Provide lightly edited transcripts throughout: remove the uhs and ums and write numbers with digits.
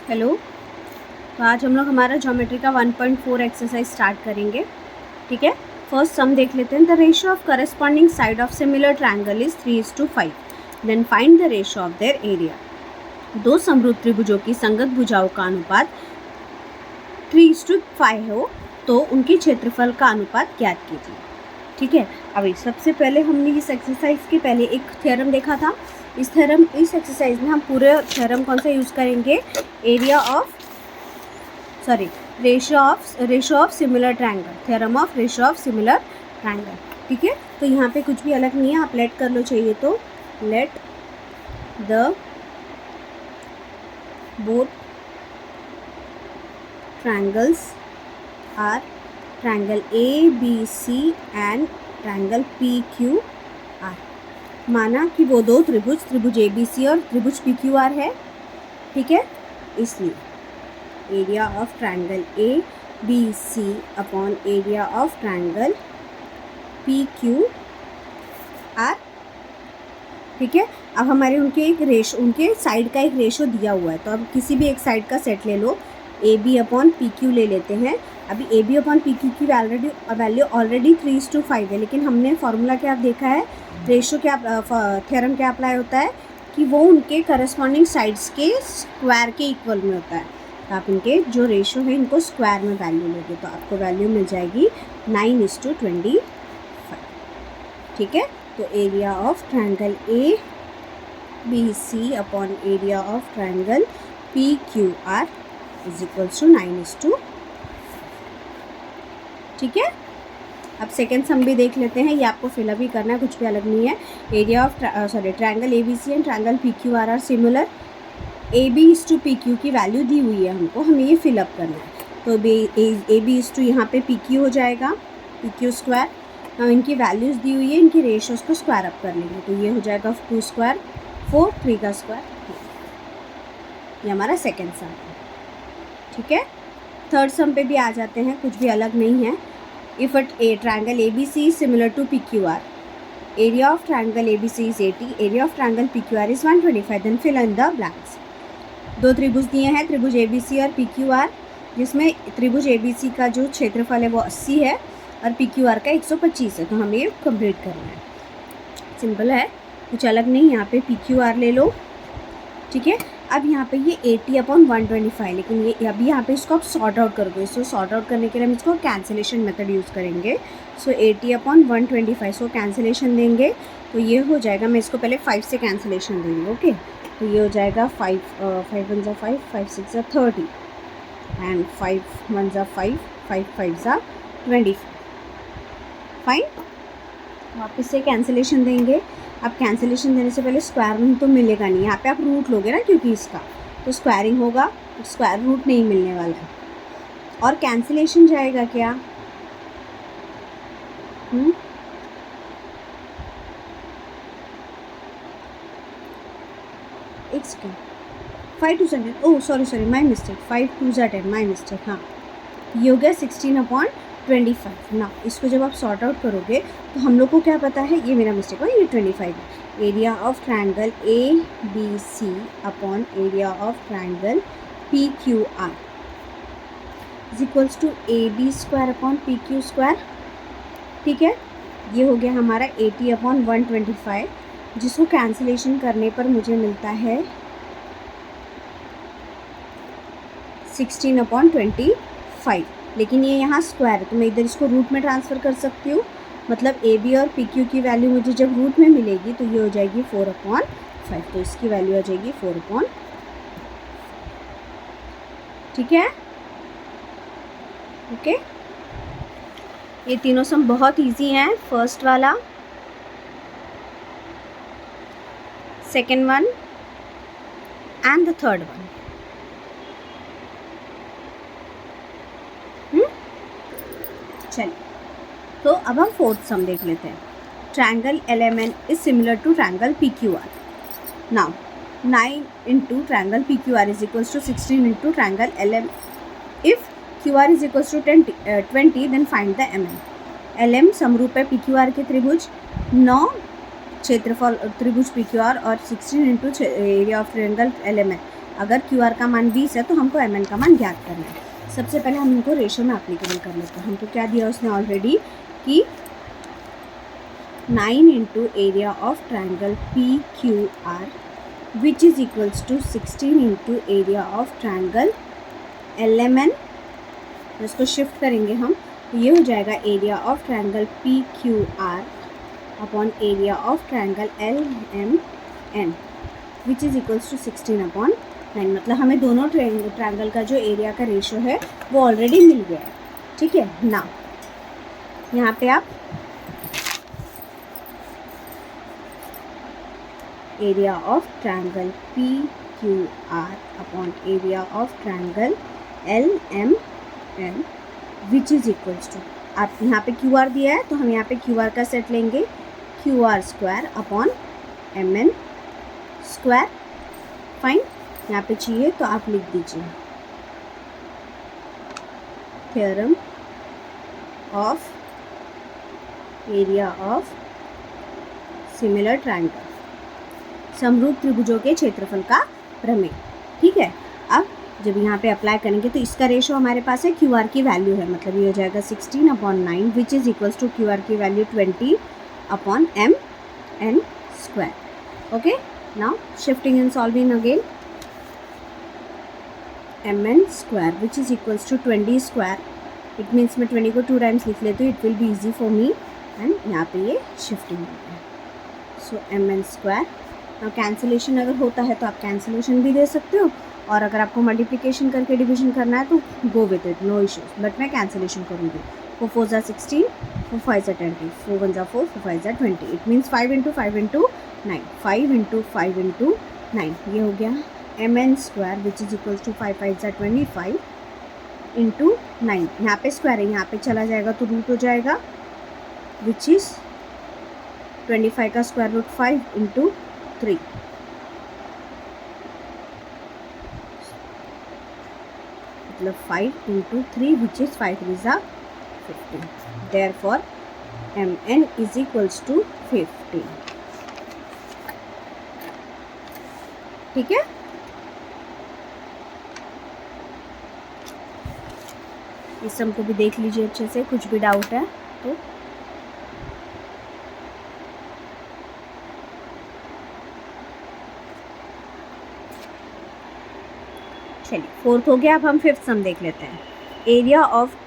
Hello. तो आज हम लोग हमारा ज्योमेट्री का 1.4 एक्सरसाइज स्टार्ट करेंगे। ठीक है, फर्स्ट सम देख लेते हैं। The ratio of corresponding side of similar triangle is 3:5। Then find the ratio of their area. दो समरूप त्रिभुजों की संगत भुजाओं का अनुपात 3:5 हो तो उनके क्षेत्रफल का अनुपात ज्ञात कीजिए। ठीक है, अभी सबसे पहले हमने इस एक्सरसाइज के पहले एक थ्योरम देखा था। इस एक्सरसाइज में हम पूरे थ्योरम कौन सा यूज़ करेंगे? Ratio of similar triangle, theorem of ratio of similar triangle. ठीक है, तो यहाँ पे कुछ भी अलग नहीं है, आप लेट कर लो चाहिए तो। Let the both triangles are triangle ABC and triangle PQR। माना कि वो दो त्रिभुज ABC और त्रिभुज PQR है। ठीक है, इसलिए area of triangle ABC upon area of triangle PQR। ठीक है, अब हमारे उनके साइड का एक रेशो दिया हुआ है, तो अब किसी भी एक साइड का सेट ले लो। AB अपॉन PQ ले लेते हैं। अभी AB अपॉन PQ की वैल्यू ऑलरेडी 3:5 है, लेकिन हमने फॉर्मूला क्या देखा है, रेशो क्या, थ्योरम क्या अप्लाई होता है कि वो उनके करस्पॉन्डिंग साइड्स के स्क्वायर के इक्वल में होता है। तो आप इनके जो रेशो है इनको स्क्वायर में वैल्यू लोगे तो आपको वैल्यू मिल जाएगी 9:25। ठीक है, तो area of triangle ABC upon area of triangle PQR is equals to 9:5। ठीक है, अब सेकेंड सम भी देख लेते हैं। ये आपको फिलअप ही करना है, कुछ भी अलग नहीं है। Area of triangle ABC and triangle PQR are similar. AB:PQ की वैल्यू दी हुई है हमको, हमें ये फिलअप करना है। तो AB यहाँ पे PQ हो जाएगा, PQ स्क्वायर। now इनकी वैल्यूज़ दी हुई है, इनकी रेशियोज़ को स्क्वायर अप कर लेंगे, तो ये हो जाएगा 2 स्क्वायर 4, 3 का स्क्वायर। ये हमारा सेकेंड सम है। ठीक है, थर्ड सम पे भी आ जाते हैं, कुछ भी अलग नहीं है। If a triangle ABC is similar to PQR, area of triangle ABC is 80, area of triangle PQR is 125, then fill in the blanks। दो त्रिभुज दिए हैं, त्रिभुज ABC और PQR, जिसमें त्रिभुज ABC का जो क्षेत्रफल है वो 80 है और PQR का 125 है, तो हमें ये कंप्लीट करना है। सिंपल है, कुछ अलग नहीं। यहाँ पे PQR ले लो। ठीक है, अब यहाँ पे ये 80 अपॉन 125, लेकिन ये अभी यहाँ पे इसको आप सॉर्ट आउट करोगे। इसको सॉर्ट आउट करने के लिए हम इसको कैंसिलेशन मेथड यूज़ करेंगे। सो 80 अपॉन 125 सो कैंसिलेशन देंगे तो ये हो जाएगा। मैं इसको पहले 5 से कैंसिलेशन देंगे। ओके, तो ये हो जाएगा 5 1 ज़ा 5, 5 6 ज़ा 30 एंड 5 1 ज़ा 5, 5 5 ज़ा 25। फाइन, वापस से कैंसिलेशन देंगे। अब कैंसिलेशन देने से पहले स्क्वायर रूट तो मिलेगा नहीं, यहाँ पे आप रूट लोगे ना, क्योंकि इसका तो स्क्वायरिंग होगा, स्क्वायर रूट नहीं मिलने वाला है। और कैंसिलेशन जाएगा क्या, एक second, 5 2 10, oh sorry my mistake, 5 2 10, my mistake. हाँ, ये हो गया 16 अपॉन 25 ना। इसको जब आप सॉर्ट आउट करोगे तो हम लोग को क्या पता है, ये मेरा मिस्टेक हो, ये 25 है। Area of triangle ABC upon area of triangle PQR is equals to AB square upon PQ square. ठीक है, ये हो गया हमारा 80 अपॉन 125, जिसको कैंसिलेशन करने पर मुझे मिलता है 16 अपॉन 25। लेकिन ये यहाँ स्क्वायर है तो मैं इधर इसको रूट में ट्रांसफ़र कर सकती हूँ। मतलब AB और PQ की वैल्यू मुझे जब रूट में मिलेगी तो ये हो जाएगी 4/5, तो इसकी वैल्यू आ जाएगी 4/। ठीक है, ओके। ये तीनों सम बहुत इजी हैं। फर्स्ट वाला, second one and the third one. चलिए, तो अब हम फोर्थ सम देख लेते हैं। Triangle LMN is similar to triangle PQR। Now 9 into triangle PQR is equals to 16 into triangle LM। If QR is equals to 20 then find the MM। LM समरूप है PQR के त्रिभुज, 9 क्षेत्रफल त्रिभुज PQR और 16 into area of triangle LMN। अगर Q R का मान 20 है तो हमको एम एन का मान ज्ञात करना है। सबसे पहले हम इनको रेशियो में एप्लीकेबल कर लेते हैं। हमको क्या दिया उसने ऑलरेडी कि 9 into area of triangle P Q R which is equals to 16 into area of triangle L M N. इसको शिफ्ट करेंगे हम तो ये हो जाएगा area of triangle P Q R upon area of triangle L M N which is equals to 16 upon 9। मतलब हमें दोनों ट्राइंगल का जो एरिया का रेशियो है वो ऑलरेडी मिल गया है। ठीक है ना, यहाँ पे आप area of triangle P Q R upon area of triangle L M N which is equals to, आप यहाँ पे क्यू आर दिया है तो हम यहाँ पे क्यू आर का सेट लेंगे, Q R square upon M N square. Fine, यहाँ पे चाहिए तो आप लिख दीजिए theorem of area of similar triangle, समरूप त्रिभुजों के क्षेत्रफल का प्रमेय। ठीक है, अब जब यहाँ पे अप्लाई करेंगे तो इसका रेशो हमारे पास है, क्यू आर की वैल्यू है, मतलब ये हो जाएगा 16 upon 9 which is equals to Q R की value 20 upon M N square. Okay, now shifting and solving again, M N square which is equals to 20 square, it means मैं 20 को 2 times लिख लेती हूँ, it will be easy for me, and यहाँ पे ये shifting हो गया। सो एम एन स्क्वायर, और कैंसिलेशन अगर होता है तो आप कैंसिलेशन भी दे सकते हो, और अगर आपको मल्टीप्लिकेशन करके डिवीजन करना है तो go with it, no issues, but मैं कैंसिलेशन करूँगी। 4 4 ज़ा 16, 4 5 ज़ा 20, 4 1 ज़ा 4, 4 5 ज़ा 20, it means 5 into 5 into 9, 5 into 5 into 9, ये हो गया M N square which is equals to 5 5 ज़ा 25 इंटू 9, यहाँ पे स्क्वायर है, यहाँ पे चला जाएगा तो रूट हो जाएगा, विच इज़ 25 का स्क्वायर रूट 5 इंटू 3, मतलब 5 इंटू 3 विच इज़ 5 3 ज़ा 15, therefore M N is equals to 15। ठीक है, इस सम को भी देख लीजिए अच्छे से, कुछ भी डाउट है तो। चलिए, फोर्थ हो गया, अब हम फिफ्थ सम देख लेते हैं। Area of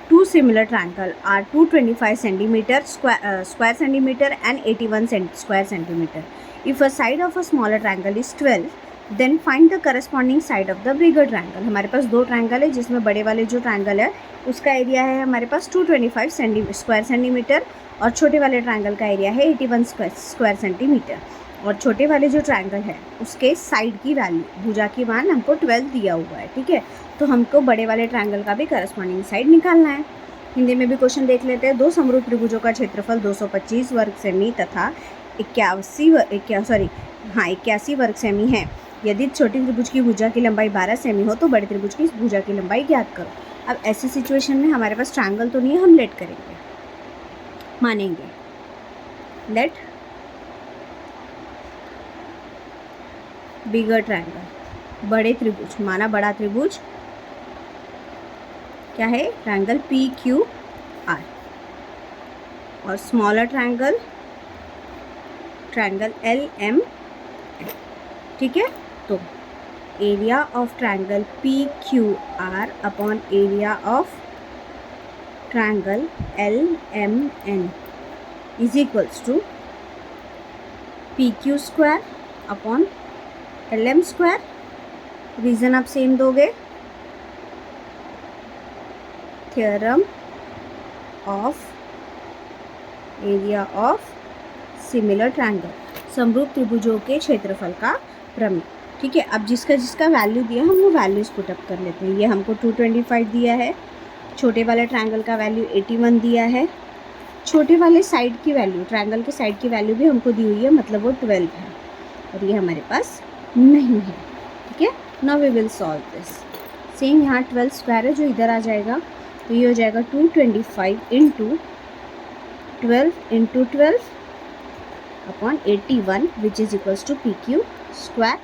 two similar triangle are 225 centimetre square centimetre and 81 square centimetre. If a side of a smaller triangle is 12, then find the corresponding side of the bigger triangle. हमारे पास दो ट्रायंगल है, जिसमें बड़े वाले जो ट्रायंगल है उसका एरिया है हमारे पास 225 स्क्वायर सेंटीमीटर, और छोटे वाले ट्रायंगल का एरिया है 81 स्क्वायर सेंटीमीटर, और छोटे वाले जो ट्रायंगल है उसके साइड की वैल्यू, भुजा की मान हमको 12 दिया हुआ है। ठीक है, तो हमको बड़े वाले ट्रायंगल का भी करस्पॉन्डिंग साइड निकालना है। हिंदी में भी क्वेश्चन देख लेते हैं। दो समरूप त्रिभुजों का क्षेत्रफल 225 वर्ग सेमी तथा 81 वर्ग सेमी है। यदि छोटी त्रिभुज की भुजा की लंबाई 12 सेमी हो तो बड़े त्रिभुज की भुजा की लंबाई ज्ञात करो। अब ऐसी सिचुएशन में हमारे पास ट्रायंगल तो नहीं है, हम लेट करेंगे, मानेंगे। लेट बिगर ट्रायंगल, बड़े त्रिभुज माना, बड़ा त्रिभुज क्या है, ट्रायंगल पी क्यू आर, और smaller triangle L M N. ठीक है, तो area of triangle P Q R upon area of triangle L M N is equals to P Q square upon L M square. Reason आप same दोगे, theorem of area of similar triangle, समरूप त्रिभुजों के क्षेत्रफल का प्रमेय। ठीक है, अब जिसका जिसका वैल्यू दिया हम वो वैल्यूज पुट अप कर लेते हैं। ये हमको 225 दिया है, छोटे वाले ट्रायंगल का वैल्यू 81 दिया है, छोटे वाले साइड की वैल्यू, ट्रायंगल के साइड की वैल्यू भी हमको दी हुई है, मतलब वो 12 है, और ये हमारे पास नहीं है। ठीक है, now we will solve this. Same यहाँ 12 स्क्वायर है जो इधर आ जाएगा, तो ये हो जाएगा 225 into 12 upon 81 which is equals to P Q square.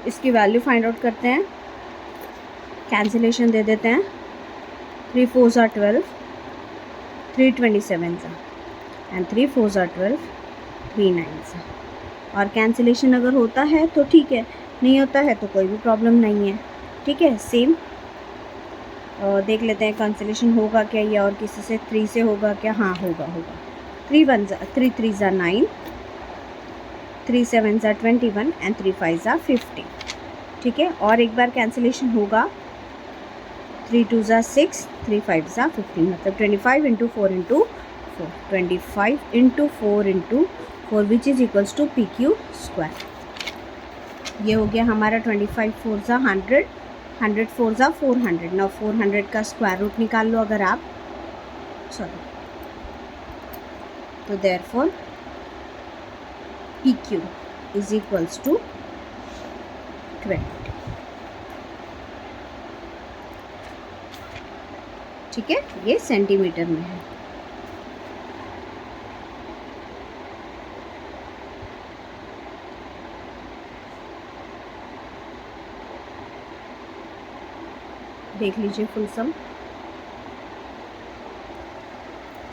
इसकी वैल्यू फाइंड आउट करते हैं, कैंसिलेशन दे देते हैं, 3 4s are 12, 3 27s and 3 4s are 12, 3 9s। और कैंसिलेशन अगर होता है तो ठीक है, नहीं होता है तो कोई भी प्रॉब्लम नहीं है। ठीक है, सेम देख लेते हैं कैंसिलेशन होगा क्या या और किसी से 3 से होगा क्या। हाँ होगा 3 3s are 9, 3 7s are 21 and 3 5s are 50। ठीक है, और एक बार कैंसिलेशन होगा, 3 2s are 6, 3 5s are 15, मतलब 25 × 4 × 4, 25 × 4 × 4 which is equals to PQ square. ये हो गया हमारा 25 4s are 100, 100 4s are 400। Now 400 का स्क्वायर रूट निकाल लो अगर आप, सॉरी, तो therefore PQ is equals to 20। ठीक है, ये सेंटीमीटर में है। देख लीजिए फुल सम।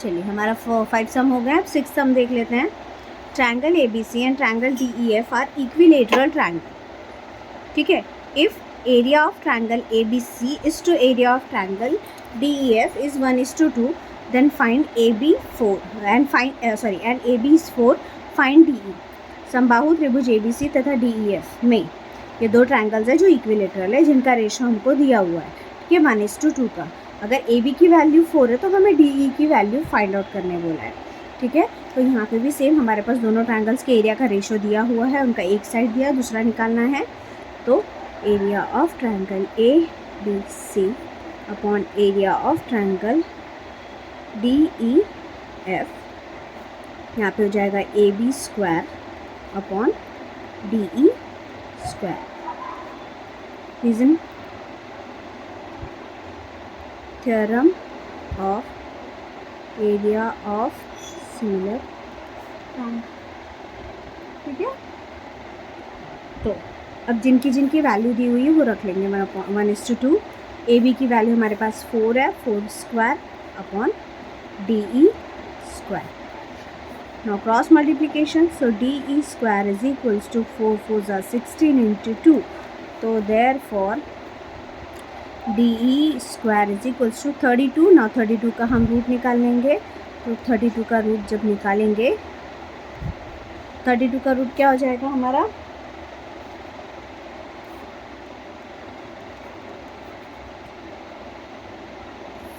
चलिए हमारा 5 सम हो गया। अब 6 सम देख लेते हैं। Triangle ABC and triangle DEF are equilateral triangle. ठीक है, if area of triangle ABC is to area of triangle DEF is 1:2, then find AB 4 and AB is 4, find DE। समबाहु त्रिभुज ABC तथा DEF में ये दो ट्रायंगल्स है जो इक्विलेटरल है, जिनका रेशियो हमको दिया हुआ है कि 1:2 का। अगर AB की वैल्यू 4 है तो हमें DE की वैल्यू फाइंड आउट करने बोला है। ठीक है, तो यहाँ पे भी सेम हमारे पास दोनों ट्रायंगल्स के एरिया का रेशियो दिया हुआ है, उनका एक साइड दिया, दूसरा निकालना है। तो area of triangle ABC upon area of triangle DEF, यहाँ पे हो जाएगा AB square upon DE square. Reason, theorem of area of similar triangle. ठीक है, तो अब जिनकी वैल्यू दी हुई है वो रख लेंगे 1:2। AB की वैल्यू हमारे पास 4 है, 4 square upon DE square. Now cross multiplication, so DE square is equals to 4 4s are 16 × 2, तो therefore DE square is equals to 32। Now 32 का हम रूट निकाल लेंगे, तो 32 का रूट जब निकालेंगे, 32 का रूट क्या हो जाएगा हमारा,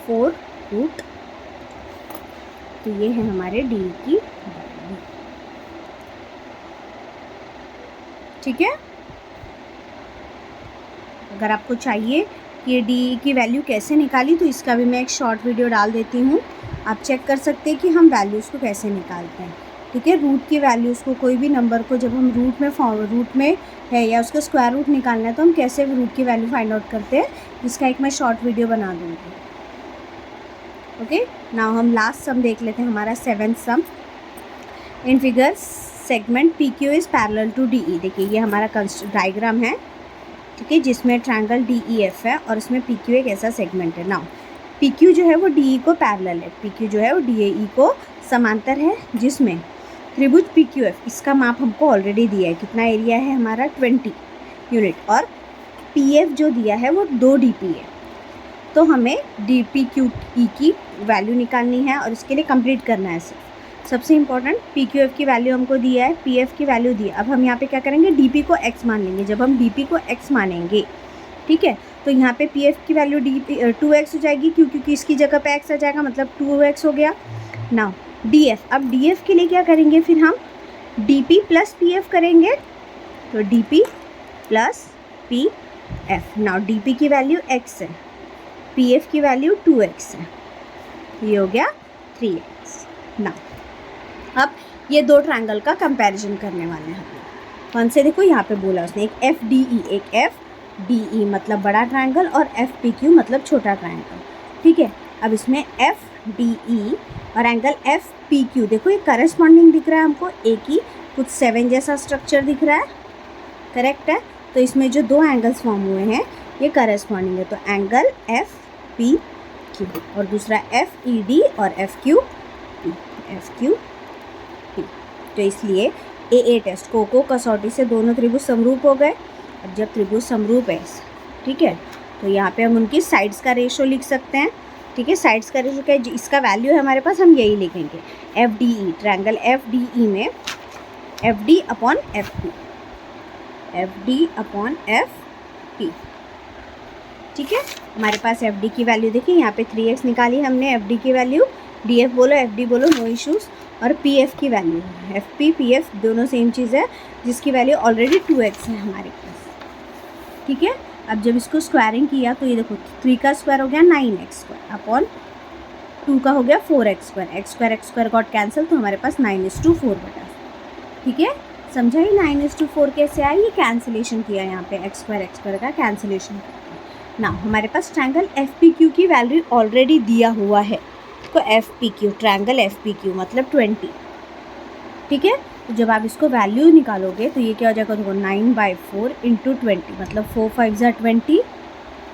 4 रूट। तो ये है हमारे DE की वैल्यू। ठीक है, अगर आपको चाहिए कि ये DE की वैल्यू कैसे निकाली तो इसका भी मैं एक शॉर्ट वीडियो डाल देती हूँ, आप चेक कर सकते हैं कि हम वैल्यूज़ को कैसे निकालते हैं। ठीक है, रूट की वैल्यूज़ को, कोई भी नंबर को जब हम रूट में है या उसका स्क्वायर रूट निकालना है तो हम कैसे रूट की वैल्यू फाइंड आउट करते हैं, इसका एक मैं शॉर्ट वीडियो बना दूँगी। ओके, नाउ हम लास्ट सम देख लेते हैं, हमारा 7th सम। In figure segment PQ is parallel to DE। देखिए ये हमारा डायग्राम है, ठीक है, जिसमें ट्रायंगल DEF है और इसमें PQ एक ऐसा सेगमेंट है। नाउ PQ जो है वो DE को पैरेलल है, PQ जो है वो DE को समांतर है, जिसमें त्रिभुज PQF, इसका माप हमको ऑलरेडी दिया है, कितना एरिया है हमारा 20 यूनिट, और PF जो दिया है वो 2 DP है। तो हमें DPQE की वैल्यू निकालनी है और इसके लिए कंप्लीट करना है। सबसे इम्पोर्टेंट, PQF की वैल्यू हमको दिया है, PF की वैल्यू दी है। अब हम यहाँ पे क्या करेंगे, DP को x मान लेंगे। जब हम DP को x मानेंगे, ठीक है, तो यहाँ पे PF की वैल्यू 2x हो जाएगी, क्योंकि इसकी जगह पे x आ जाएगा, मतलब 2x हो गया। नाउ DF, अब DF के लिए क्या करेंगे, फिर हम DP प्लस PF करेंगे, तो DP plus PF। Now DP की वैल्यू x है, PF की वैल्यू 2x है, ये हो गया 3x। नाउ अब ये दो ट्रायंगल का कंपैरिजन करने वाले हैं। कौन से, देखो यहाँ पे बोला उसने, एक FDE, एक FDE मतलब बड़ा ट्रायंगल, और FPQ मतलब छोटा ट्रायंगल। ठीक है, अब इसमें FDE और एंगल FPQ, देखो ये करस्पॉन्डिंग दिख रहा है हमको, एक ही कुछ 7 जैसा स्ट्रक्चर दिख रहा है, करेक्ट है। तो इसमें जो दो एंगल्स फॉर्म हुए हैं ये करस्पॉन्डिंग है, तो एंगल एफ पी क्यू और दूसरा एफ ई डी और F Q P, F Q P. तो इसलिए ए टेस्ट को कसौटी से दोनों त्रिभुज समरूप हो गए। अब जब त्रिभुज समरूप है, ठीक है, तो यहाँ पे हम उनकी साइड्स का रेशो लिख सकते हैं। ठीक है, साइड्स का रेशो क्या है, इसका वैल्यू है हमारे पास, हम यही लिखेंगे F D E, triangle F D E में F D upon F P, F D upon F P. ठीक है, हमारे पास एफ डी की वैल्यू देखिए, यहाँ पे 3x निकाली हमने एफ डी की वैल्यू, डी एफ बोलो एफ डी बोलो, नो इशूज़। और पी एफ की वैल्यू है, एफ पी पी एफ दोनों सेम चीज़ है, जिसकी वैल्यू ऑलरेडी 2x है हमारे पास। ठीक है, अब जब इसको स्क्वायरिंग किया तो ये देखो 3 का स्क्वायर हो गया 9x स्क्वायर अपॉन 2 का हो गया 4x square, x square got cancel, तो हमारे पास 9:4 बटा। ठीक है, समझा ही 9:4 कैसे आई, ये कैंसिलेशन किया यहाँ पे एक्स स्क्वायर का कैंसिलेशन ना। हमारे पास ट्रायंगल एफ पी क्यू की वैल्यू ऑलरेडी दिया हुआ है, तो F P Q, triangle F P Q मतलब 20। ठीक है, तो जब आप इसको वैल्यू निकालोगे तो ये क्या हो जाएगा, देखो 9/4 इंटू 20 मतलब 4 5 ज़ा 20।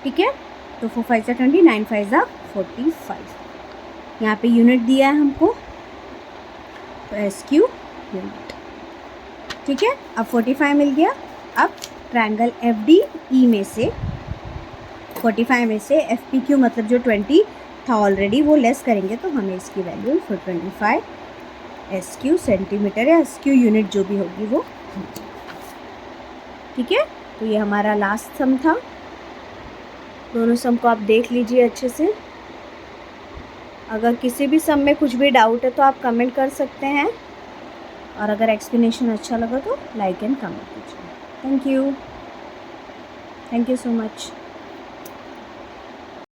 ठीक है, तो 4 5 ज़ा 20, 9 5 ज़ा 45। यहाँ पे यूनिट दिया है हमको, तो एस क्यू यूनिट। ठीक है, अब 45 मिल गया। अब ट्रायंगल एफ डी ई में से 45 में से एफ पी क्यू मतलब जो 20 था ऑलरेडी वो लेस करेंगे, तो हमें इसकी वैल्यू 425 एस क्यू सेंटीमीटर या एस क्यू यूनिट जो भी होगी वो। ठीक है, तो ये हमारा लास्ट सम था। दोनों सम को आप देख लीजिए अच्छे से। अगर किसी भी सम में कुछ भी डाउट है तो आप कमेंट कर सकते हैं, और अगर एक्सप्लेनेशन अच्छा लगा तो लाइक एंड कमेंट कीजिए। Thank you so much.